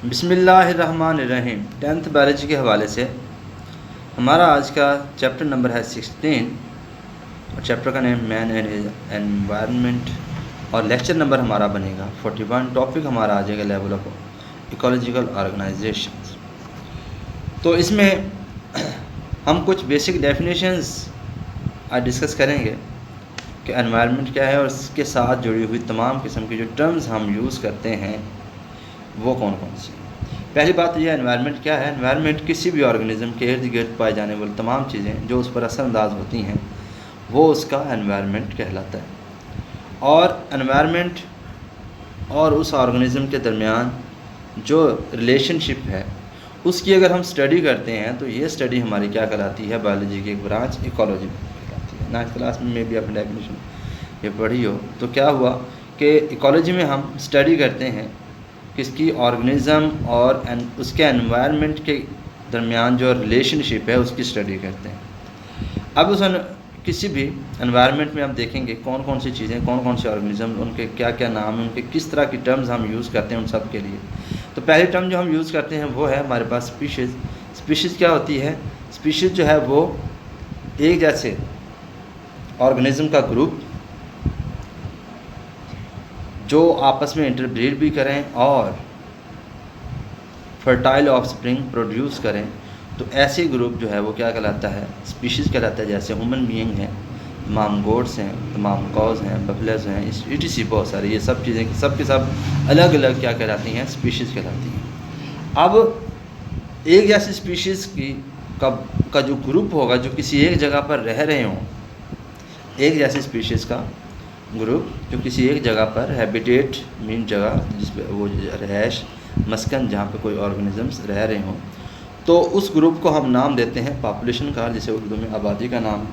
बिस्मिल्लाहिर्रहमानिर्रहीम। 10th biology के हवाले से हमारा आज का चैप्टर नंबर है 16 और चैप्टर का नेम मैन एंड एनवायरनमेंट और लेक्चर नंबर हमारा बनेगा 41। टॉपिक हमारा आ जाएगा लेवल ऑफ इकोलॉजिकल ऑर्गेनाइजेशंस। तो इसमें हम कुछ बेसिक डेफिनेशंस आज डिस्कस करेंगे कि एनवायरनमेंट क्या है और इसके साथ जुड़ी हुई तमाम किस्म की जो टर्म्स हम यूज़ करते हैं वो कौन कौन सी। पहली बात तो यह एनवायरनमेंट क्या है। एनवायरनमेंट किसी भी ऑर्गेनिज्म के इर्द गिर्द पाए जाने वाली तमाम चीज़ें जो उस पर असरअंदाज होती हैं वो उसका एनवायरनमेंट कहलाता है। और एनवायरनमेंट और उस ऑर्गेनिज्म के दरमियान जो रिलेशनशिप है उसकी अगर हम स्टडी करते हैं तो ये स्टडी हमारी क्या कहलाती है, बायोलॉजी की एक ब्रांच इकोलॉजी कहलाती है। 9th क्लास में भी आपने डेफिनेशन ये पढ़ी हो। तो क्या हुआ कि इकोलॉजी में हम स्टडी करते हैं किसकी, ऑर्गेनिज़म और उसके एनवायरनमेंट के दरमियान जो रिलेशनशिप है उसकी स्टडी करते हैं। अब उस किसी भी एनवायरनमेंट में आप देखेंगे कौन कौन सी चीज़ें, कौन कौन से ऑर्गेनिज़म, उनके क्या क्या नाम हैं, उनके किस तरह की टर्म्स हम यूज़ करते हैं उन सब के लिए। तो पहली टर्म जो हम यूज़ करते हैं वो है हमारे पास स्पीशीज़। स्पीशीज़ क्या होती है? स्पीशीज़ जो है वो एक जैसे ऑर्गेनिज़म का ग्रुप जो आपस में इंटरब्रीड भी करें और फर्टाइल ऑफस्प्रिंग प्रोड्यूस करें, तो ऐसे ग्रुप जो है वो क्या कहलाता है, स्पीशीज़ कहलाता है। जैसे ह्यूमन बीइंग हैं, तमाम गोड्स हैं, तमाम कॉज हैं, बफलेस हैं, इटीसी बहुत सारी ये सब चीज़ें सब के सब अलग अलग क्या कहलाती हैं, स्पीशीज़ कहलाती हैं। अब एक जैसी स्पीशीज़ की का जो ग्रुप होगा जो किसी एक जगह पर रह रहे हों, एक जैसी स्पीशीज़ का ग्रुप जो किसी एक जगह पर हैबिटेट मीन जगह जिस पर वो रहायश मस्कन जहाँ पे कोई ऑर्गेनिजम्स रह रहे हों, तो उस ग्रुप को हम नाम देते हैं पॉपुलेशन का, जिसे उर्दू में आबादी का नाम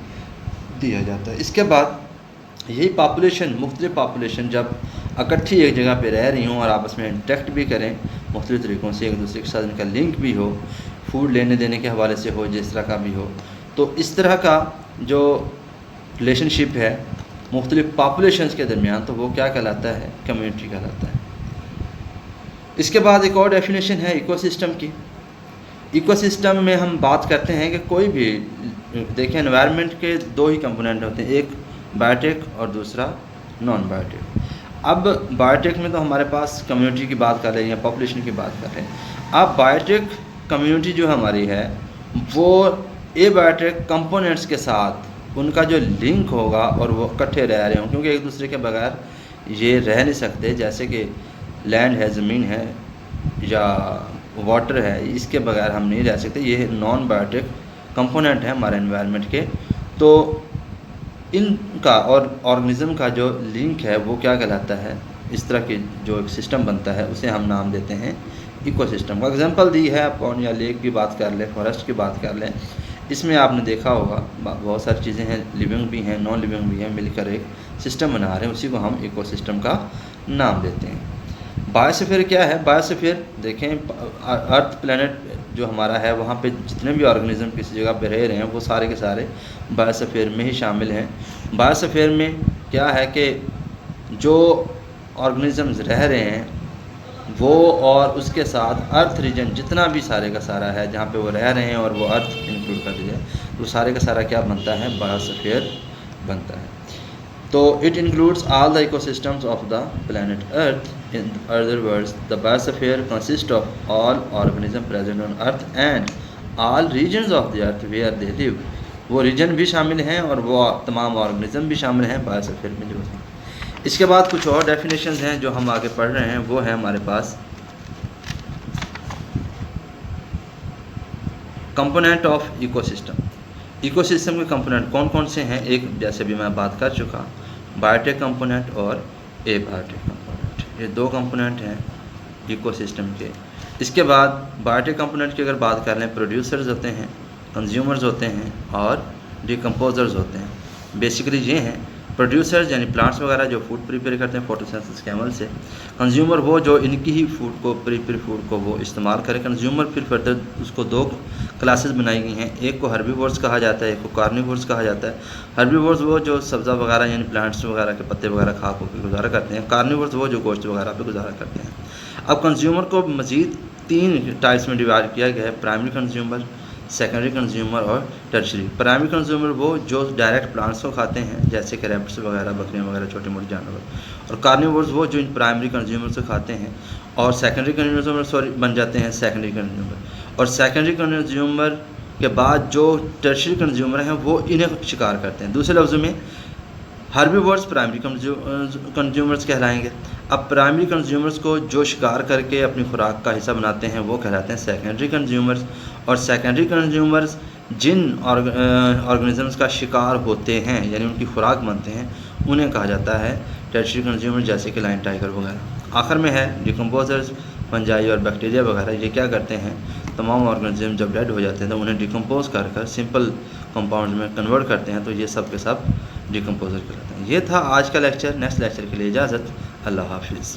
दिया जाता है। इसके बाद यही पॉपुलेशन मुख्तलिफ पॉपुलेशन जब इकट्ठी एक जगह पे रह रही हों और आपस में इंटरेक्ट भी करें मुख्तलिफ तरीक़ों से, एक दूसरे के साथ इनका लिंक भी हो, फूड लेने देने के हवाले से हो, जिस तरह का भी हो, तो इस तरह का जो रिलेशनशिप है मुख्तलिफ पॉपुलेशंस के दरमियान, तो वो क्या कहलाता है, कम्युनिटी कहलाता है। इसके बाद एक और डेफिनेशन है इकोसिस्टम की। इकोसिस्टम में हम बात करते हैं कि कोई भी देखें एनवायरनमेंट के दो ही कंपोनेंट होते हैं, एक बायोटिक और दूसरा नॉन बायोटिक। अब बायोटिक में तो हमारे पास कम्युनिटी की बात कर रहे हैं या पॉपुलेशन की बात कर रहे हैं। अब बायोटिक कम्युनिटी जो हमारी है वो एबायोटिक कंपोनेंट्स के साथ उनका जो लिंक होगा और वो इकट्ठे रह रहे हों, क्योंकि एक दूसरे के बगैर ये रह नहीं सकते। जैसे कि लैंड है, ज़मीन है या वाटर है, इसके बगैर हम नहीं रह सकते। ये नॉन बायोटिक कंपोनेंट है हमारे एनवायरनमेंट के। तो इनका और ऑर्गेनिज़म का जो लिंक है वो क्या कहलाता है, इस तरह के जो एक सिस्टम बनता है उसे हम नाम देते हैं इकोसिस्टम का। एग्जांपल दी है पॉन्ड या लेक की बात कर लें, फॉरेस्ट की बात कर लें, इसमें आपने देखा होगा बहुत सारी चीज़ें हैं, लिविंग भी हैं, नॉन लिविंग भी हैं, मिलकर एक सिस्टम बना रहे हैं, उसी को हम इकोसिस्टम का नाम देते हैं। बायोस्फीयर क्या है? बायोस्फीयर देखें अर्थ प्लैनेट जो हमारा है वहाँ पे जितने भी ऑर्गेनिज्म किसी जगह पे रह रहे हैं वो सारे के सारे बायोस्फीयर में ही शामिल हैं। बायोस्फीयर में क्या है कि जो ऑर्गेनिजम्स रह रहे हैं वो और उसके साथ अर्थ रीजन जितना भी सारे का सारा है जहाँ पे वो रह रहे हैं और वो अर्थ इंक्लूड कर दिया तो सारे का सारा क्या बनता है, बायोस्फीयर बनता है। तो it includes all the ecosystems of the planet earth. In other words the biosphere consist of all organism present on earth and all regions of the earth where they live. वो region भी शामिल हैं और वो तमाम organism भी शामिल हैं बायोस्फीयर में जो हैं। इसके बाद कुछ और डेफिनेशंस हैं जो हम आगे पढ़ रहे हैं, वो है हमारे पास कंपोनेंट ऑफ इकोसिस्टम। इकोसिस्टम के कंपोनेंट कौन कौन से हैं? एक जैसे भी मैं बात कर चुका, बायोटिक कंपोनेंट और एबायोटिक कंपोनेंट, ये दो कंपोनेंट हैं इकोसिस्टम के। इसके बाद बायोटिक कंपोनेंट की अगर बात कर लें, प्रोड्यूसर्स होते हैं, कंज्यूमर्स होते हैं और डिकम्पोजर्स होते हैं। बेसिकली ये हैं प्रोड्यूसर्स यानी प्लांट्स वगैरह जो फूड प्रिपेयर करते हैं फोटोसिंथेसिस के अमल से। कंज्यूमर वो जो इनकी ही फूड को प्रिपेयर फूड को वो इस्तेमाल करें। कंज्यूमर फिर फर्दर उसको दो क्लासेस बनाई गई हैं, एक को हर्बीवोर्स कहा जाता है, एक को कार्निवोर्स कहा जाता है। हर्बीवोर्स वो जो सब्ज़ा वगैरह यानी प्लांट्स वगैरह के पत्ते वगैरह खा के गुजारा करते हैं, कार्निवोर्स वो जो गोश्त वगैरह पे गुजारा करते हैं। अब कंज्यूमर को मज़ीद 3 टाइप्स में डिवाइड किया गया है, प्राइमरी कंज्यूमर, सेकेंडरी कंज्यूमर और टर्शरी। प्राइमरी कंज्यूमर वो जो डायरेक्ट प्लांट्स को खाते हैं जैसे कि रैप्स वगैरह, बकरियाँ वगैरह, छोटे मोटे जानवर, और कार्निवोर्स वो जो इन प्राइमरी कंज्यूमर से खाते हैं, और सेकेंडरी कंज्यूमर बन जाते हैं सेकेंडरी कंज्यूमर। और सेकेंडरी कंज्यूमर के बाद जो टर्शरी कंज्यूमर हैं वो इन्हें शिकार करते हैं। दूसरे लफ्ज़ों में हर्बीवोर्स प्राइमरी कंज्यूमर्स कहलाएंगे। अब प्राइमरी कंज्यूमर्स को जो शिकार करके अपनी खुराक का हिस्सा बनाते हैं वो कहलाते हैं सेकेंडरी कंज्यूमर्स। और सेकेंडरी कंज्यूमर्स जिन ऑर्गेनिजम्स का शिकार होते हैं यानी उनकी खुराक बनते हैं उन्हें कहा जाता है टर्शरी कंज्यूमर, जैसे कि लायन टाइगर वगैरह। आखिर में है डिकम्पोजर्स, फंजाई और बैक्टीरिया वगैरह। ये क्या करते हैं, तमाम ऑर्गेनिज्म जब डेड हो जाते हैं तो उन्हें डिकम्पोज कर सिंपल कंपाउंड में कन्वर्ट करते हैं, तो ये सब के सब डिकम्पोजर कहलाते हैं। ये था आज का लेक्चर। नेक्स्ट लेक्चर के लिए इजाज़त। अल्लाह हाफिज़।